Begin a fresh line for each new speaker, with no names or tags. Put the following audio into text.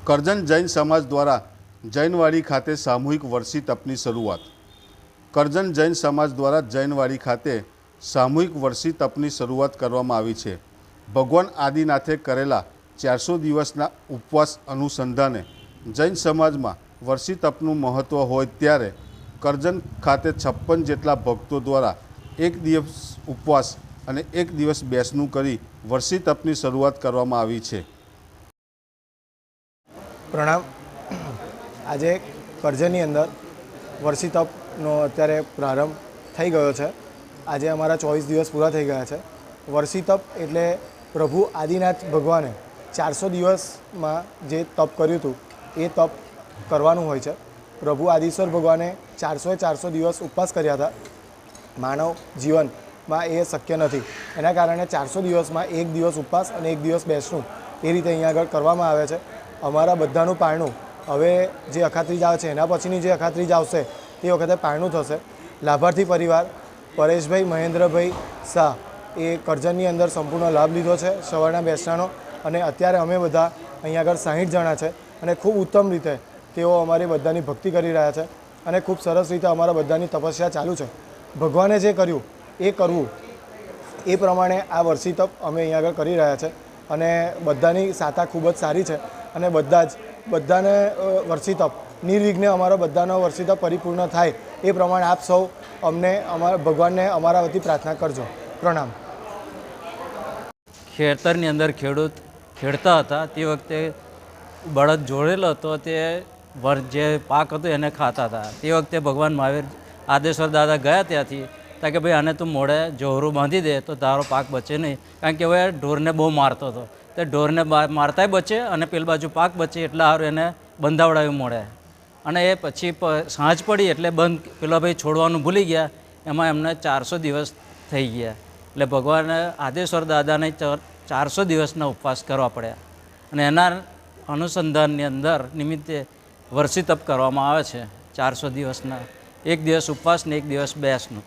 કરજણ જૈન સમાજ દ્વારા જૈનવાડી ખાતે સામૂહિક વર્ષી તપની શરૂઆત। કરજણ જૈન સમાજ દ્વારા જૈનવાડી ખાતે સામૂહિક વર્ષી તપની શરૂઆત કરવામાં આવી છે। ભગવાન આદિનાથે કરેલા 400 દિવસના ઉપવાસ અનુસંધાને જૈન સમાજમાં વર્ષી તપનું મહત્ત્વ હોય ત્યારે કરજણ ખાતે 56 જેટલા ભક્તો દ્વારા એક દિવસ ઉપવાસ અને એક દિવસ બેસણું કરી વર્ષી તપની શરૂઆત કરવામાં આવી છે।
પ્રણામ। આજે કરજણની અંદર વર્ષી તપનો અત્યારે પ્રારંભ થઈ ગયો છે। આજે અમારા 24 દિવસ પૂરા થઈ ગયા છે। વર્ષી તપ એટલે પ્રભુ આદિનાથ ભગવાને 400 દિવસમાં જે તપ કર્યું હતું એ તપ કરવાનું હોય છે। પ્રભુ આદિશ્વર ભગવાને 400 દિવસ ઉપવાસ કર્યા હતા। માનવ જીવનમાં એ શક્ય નથી, એના કારણે 400 દિવસમાં એક દિવસ ઉપવાસ અને એક દિવસ બેસણું એ રીતે અહીંયા આગળ કરવામાં આવે છે। અમારા બધાનું પારણું હવે જે અખાત્રીજ આવે છે એના પછીની જે અખાત્રીજ આવશે તે વખતે પારણું થશે। લાભાર્થી પરિવાર પરેશભાઈ મહેન્દ્રભાઈ શાહ એ કરજણની અંદર સંપૂર્ણ લાભ લીધો છે સવારના બેસણાનો, અને અત્યારે અમે બધા અહીંયા આગળ 60 જણા છે અને ખૂબ ઉત્તમ રીતે તેઓ અમારી બધાની ભક્તિ કરી રહ્યા છે અને ખૂબ સરસ રીતે અમારા બધાની તપસ્યા ચાલુ છે। ભગવાને જે કર્યું એ કરવું એ પ્રમાણે આ વર્ષી તપ અમે અહીંયા આગળ કરી રહ્યા છે અને બધાની સાતા ખૂબ જ સારી છે અને બધાને વર્ષી તપ નિર્વિઘ્ને અમારો બધાનો વર્ષી તપ પરિપૂર્ણ થાય એ પ્રમાણે આપ સૌ અમને ભગવાનને અમારા વતી પ્રાર્થના કરજો। પ્રણામ।
ખેતરની અંદર ખેડૂત ખેડતા હતા તે વખતે બળદ જોડેલો હતો, તે જે પાક હતો એને ખાતા હતા। તે વખતે ભગવાન મહાવીર આદેશ્વર દાદા ગયા ત્યાંથી ત્યાં કે ભાઈ આને તું મોઢે જોહરું બાંધી દે તો તારો પાક બચે નહીં, કારણ કે હવે ઢોરને બહુ મારતો હતો। તે ઢોરને મારતાય બચે અને પેલી બાજુ પાક બચે એટલે સારું એને બંધાવડાવ્યું મોઢે। અને એ પછી સાંજ પડી એટલે પેલા ભાઈ છોડવાનું ભૂલી ગયા, એમાં એમને 400 દિવસ થઈ ગયા। એટલે ભગવાને આદેશ્વર દાદાને 400 દિવસના ઉપવાસ કરવા પડ્યા અને એના અનુસંધાનની અંદર નિમિત્તે વર્ષી તપ કરવામાં આવે છે 400 દિવસના, એક દિવસ ઉપવાસ ને એક દિવસ બેસનું।